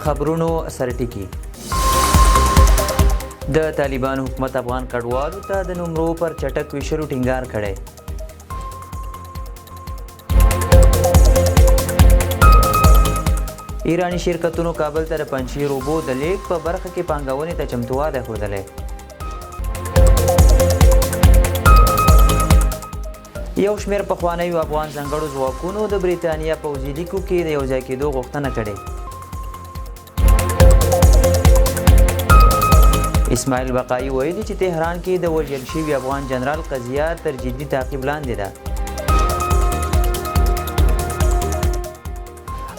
خبرونو سرټکی د طالبان حکومت افغان کډوالو ته د نمرو پر چټک ویشلو ټینګار کړی. ایرانی شرکتونو کابل ته د پنجشیر اوبو د لیک په برخه کې پانګونې ته چمتووالی ښودلی. یو شمېر پخوانیو افغان ځانګړو ځواکونو د بریتانیا پوځي لیکو کې د یوځای کېدو غوښتنه کړې. اسماعیل بقایي ویلي چې تهران کې د وژل شوي افغان جنرال قضیه تر جدي تعقیب لاندې ده.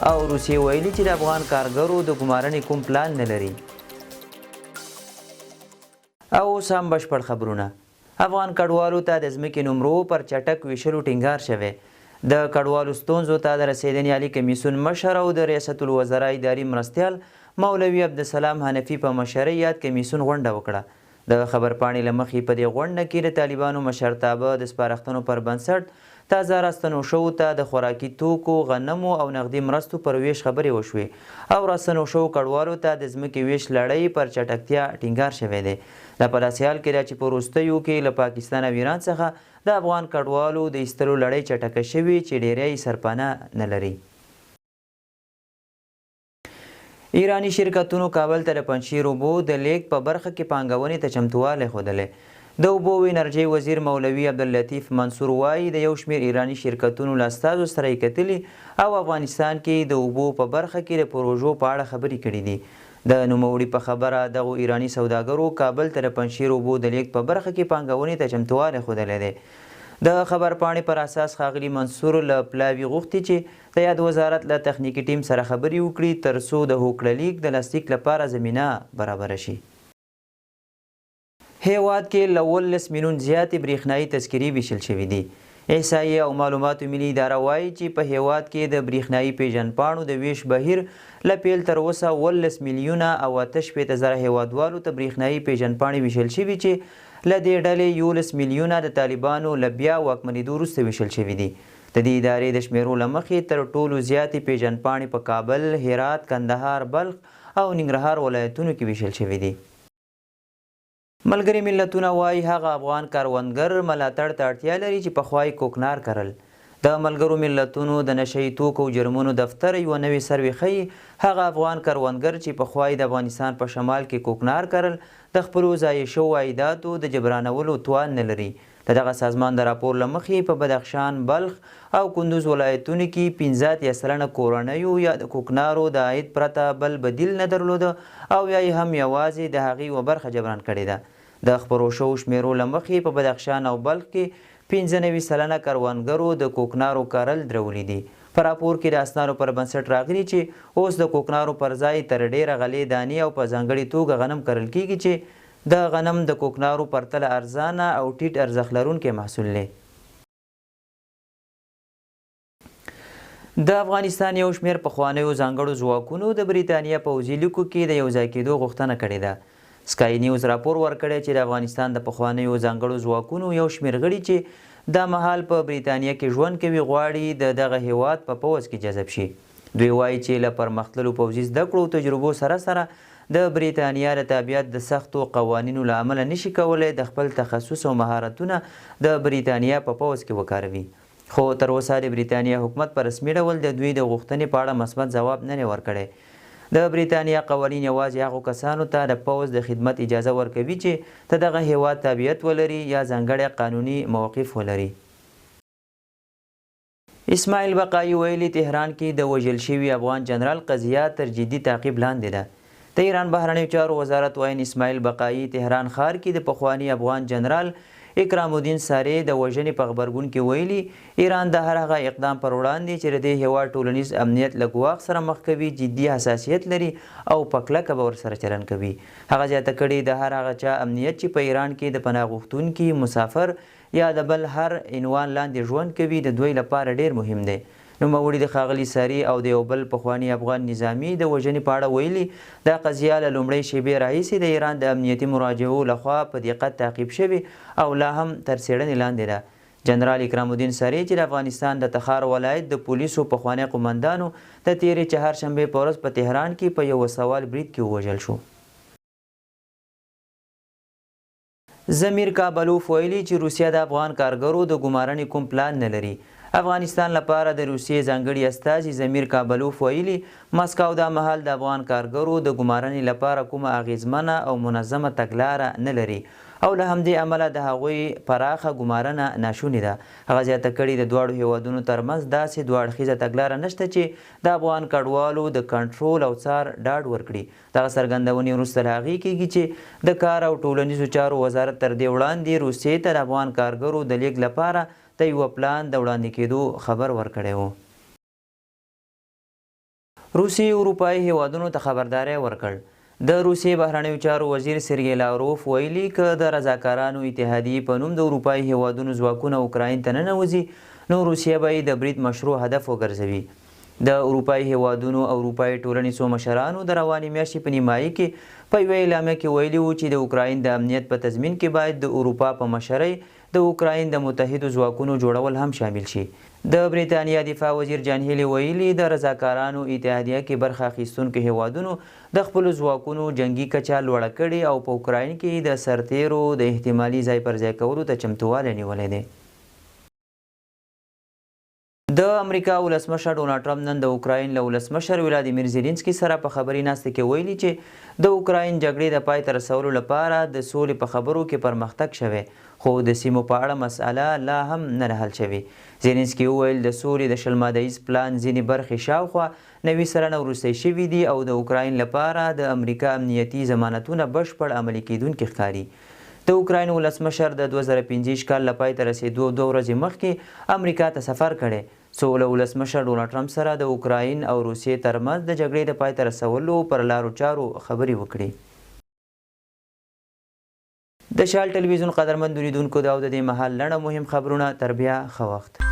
او روسیې ویلي چې د افغان کارګرو د ګمارنې کوم پلان نه لري. او اوس هم بشپړ خبرونه. افغان کډوالو ته د ځمکې نمرو پر چټک ویشلو ټینګار شوی. د کډوالو ستونزو ته د رسېدنې عالي کمیسیون مشر او د ریاست الوزرا اداري مرستیال مولوي عبدالسلام حنفي په مشرۍ یاد کمیسیون غونډه وکړه. د خبرپاڼې له مخې په دې غونډه کې د طالبانو مشرتابه د سپارښتنو پر بنسټ تازه راستنو شوو ته د خوراکي توکو، غنمو او نغدي مرستو پر ویش خبرې وشوې او راستنو شوو کډوالو ته د ځمکې ویش لړۍ پر چټکتیا ټینګار شوی دی. دا په داسې حال کې ده چې په وروستیو کې له پاکستان او ایران څخه د افغان کډوالو د ایستلو لړۍ چټکه شوې چې ډیری سرپناه نه لري. ایرانی شرکتونو کابل ته د پنجشیر اوبو د لیک په برخه کې پانګونې ته چمتووالی ښودلی. د اوبو و انرژۍ وزیر مولوي عبداللطیف منصور وایي د یو شمېر ایرانی شرکتونو له استازو سره یې کتلي او افغانستان کې د اوبو په برخه کې د پروژو په اړه خبرې کړي دي. د نوموړي په خبره دغو ایرانی سوداګرو کابل ته د پنجشیر اوبو د لیک په برخه کې پانګونې ته چمتووالی ښودلی دی. د خبرپاڼې پر اساس ښاغلي منصور له پلاوي غوښتي چې د یاد وزارت له تخنیکي ټیم سره خبرې وکړي ترڅو د هوکړه لیک د لاسلیک لپاره زمینه برابره شي. هیواد کې له 19 میلیون زیاتې برېښنایي تذکرې ویشل شوي دي. احصایې او معلوماتو ملي اداره وایي چې په هیواد کې د برېښنایي پیژندپاڼو د ویش بهیر له پیل تر اوسه 19 میلیونه او 68 زره هیوادوالو ته برېښنایي پیژندپاڼې ویشل شوي چې له دې ډلې 11 میلیونه د طالبانو له بیا واکمنېدو وروسته ویشل شوي دي. د دې ادارې د شمیرو له مخې تر ټولو زیاتې پیژندپاڼې په کابل، هرات، کندهار، بلخ او ننګرهار ولایتونو کې ویشل شوي دي. ملګري ملتونه وایي هغه افغان کروندګر ملاتړ ته اړتیا لري چې پخوا یې کوکنار کرل. د ملګرو ملتونو د نشه یي توکو او جرمونو دفتر یوه نوې سروې ښیي هغه افغان کروندګر چې پخوا یې د افغانستان په شمال کې کوکنار کرل د خپلو ضایع شوو عایداتو د جبرانولو توان نه لري. د دغه سازمان د راپور له مخې په بدخشان، بلخ او کندوز ولایتونو کې 15 کورنیو یا د کوکنارو د عاید پرته بل بدیل نه درلوده او یا یې هم یوازې د هغې یوه برخه جبران کړې ده. د خپرو شوو شمیرو له مخې په بدخشان او بلخ کې 95% کروندګرو د کوکنارو کرل درولی دي. په راپور کې د اسنادو پر بنسټ راغلي چې اوس د کوکنارو پر ځای تر ډیره غلې دانې او په ځانګړې توګه غنم کرل کیږي چې د غنم د کوکنارو پرتله ارزانه او ټیټ ارزښت لرونکی محصول دی. د افغانستان یو شمېر پخوانیو ځانګړو ځواکونو د بریتانیا پوځي لیکو کې د یوځای کېدو غوښتنه کړې ده. سکای نیوز راپور ورکړی چې د افغانستان د پخوانیو ځانګړو ځواکونو یو شمېر غړي چې دا مهال په بریتانیا کې ژوند کوي غواړي د دغه هیواد په پوځ کې جذب شي. دوی وایي چې له پرمختللو پوځي زده کړو او تجربو سره سره د بریتانیا د تابعیت د سختو قوانینو له امله نشي کولی د خپل تخصص او مهارتونه د بریتانیا په پوځ کې وکاروي. خو تر اوسه د بریتانیا حکومت په رسمي ډول د دوی د غوښتنې په اړه مثبت ځواب نه دی ورکړی. د بریتانیا قوانین یوازې هغو کسانو ته د پوځ د خدمت اجازه ورکوي چې د دغه هیواد تابعیت ولري یا ځانګړی قانوني موقف ولري. اسماعیل بقایي ویلي تهران کې د وژل شوي افغان جنرال قضیه تر جدي تعقیب لاندې ده. د ایران بهرنیو چارو وزارت وایي اسماعیل بقایي تهران ښار کې د پخواني افغان جنرال اکرام الدین سارې د وژنې په غبرګون کې ویلي ایران د هر هغه اقدام پر وړاندې چې د دې هیواد ټولنیز امنیت له ګواښ سره مخ کوي جدي حساسیت لري او په کلکه به ورسره چلن کوي. هغه زیاته کړې د هر هغه چا امنیت چې په ایران کې د پناه غوښتونکي، مسافر یا د بل هر عنوان لاندې ژوند کوي د دوی لپاره ډیر مهم دی. نوموړي د ښاغلي ساري او د یو بل پخواني افغان نظامي د وژنې په اړه ویلي دا قضیه له لومړۍ شیبې راهیسې د ایران د امنیتي مراجعو لخوا په دقت تعقیب شوې او لا هم تر څېړنې لاندې ده. جنرال اکرام الدین سری چې د افغانستان د تخار ولایت د پولیسو پخوانی قومندانو د تیرې چهارشنبې په ورځ په تهران کې په یو سوال برید کې ووژل شو. ضمیر کابلوف ویلي چې روسیه د افغان کارګرو د ګمارنې کوم پلان نه لري. افغانستان لپاره د روسیې ځانګړي استازي ضمیر کابلوف ویلي مسکو دا مهال د افغان کارګرو د ګمارنې لپاره کومه اغیزمنه او منظمه تګلاره نه لري او له همدې امله د هغوی پراخه ګمارنه ناشونې ده. هغه زیاته کړي د دواړو هیوادونو ترمنځ داسې دوه اړخیزه تګلاره نشته چې د افغان کډوالو د کنټرول او څار ډاډ ورکړي. دغه څرګندونې وروسته له هغې کیږي چې د کار او ټولنیزو چارو وزارت تر دې وړاندې روسیې ته د افغان کارګرو د لیږد لپاره د یوه پلان د وړاندې کېدو خبر ورکړی و. روسیې اروپایي هیوادونو ته خبرداری ورکړ. د روسیې بهرنیو چارو وزیر سرګی لاوروف ویلي که د رضاکارانو اتحادیې په نوم د اروپایي هیوادونو ځواکونه اوکراین ته ننوځي نو روسیه به یې د برید مشروع هدف وګرځوي. د اروپایي هیوادونو او اروپایي ټولنې څو مشرانو د روانې میاشتې په نیمایي کې په یوه اعلامیه کې ویلي وو چې د اوکراین د امنیت په تضمین کې باید د اروپا په مشرۍ د اوکراین د متحدو ځواکونو جوړول هم شامل شي. د بریتانیا دفاع وزیر جان هیلي ویلي د رضاکارانو اتحادیه کې برخه اخیستونکو هیوادونو د خپلو ځواکونو جنگي کچه لوړه کړې او په اوکراین کې د سرتیرو د احتمالي ځای پر ځای کولو ته چمتووالی نیولی دی. د امریکا ولسمشر ډونالډ ټرمپ نن د اوکراین له ولسمشر ولادیمیر زیلینسکي سره په خبري ناستې کې ویلي چې د اوکراین جګړې د پای ته رسولو لپاره د سولې په خبرو کې پرمختګ شوی خو د سیمو په اړه مسأله لا هم نه حل شوې. زیلینسکي وویل د سولې د شل ماده ییز پلان ځینې برخې شاوخوا 90 سلنه وروستی شوي دي او د اوکراین لپاره د امریکا امنیتي ضمانتونه بشپړ عملي کیدونکي ښکاري. د اوکراین ولسمشر د 2015 کال له پای ته رسېدو 2 ورځې مخکې امریکا ته سفر کړی څو له ولسمشر ډونالډ ټرمپ سره د اوکراین او روسیې ترمنځ د جګړې د پای ته رسولو پر لارو چارو خبرې وکړي. د شال ټلویزیون قدرمن لیدونکو دا د دې مهال لنډه مهم خبرونه تر بیا ښه وخت.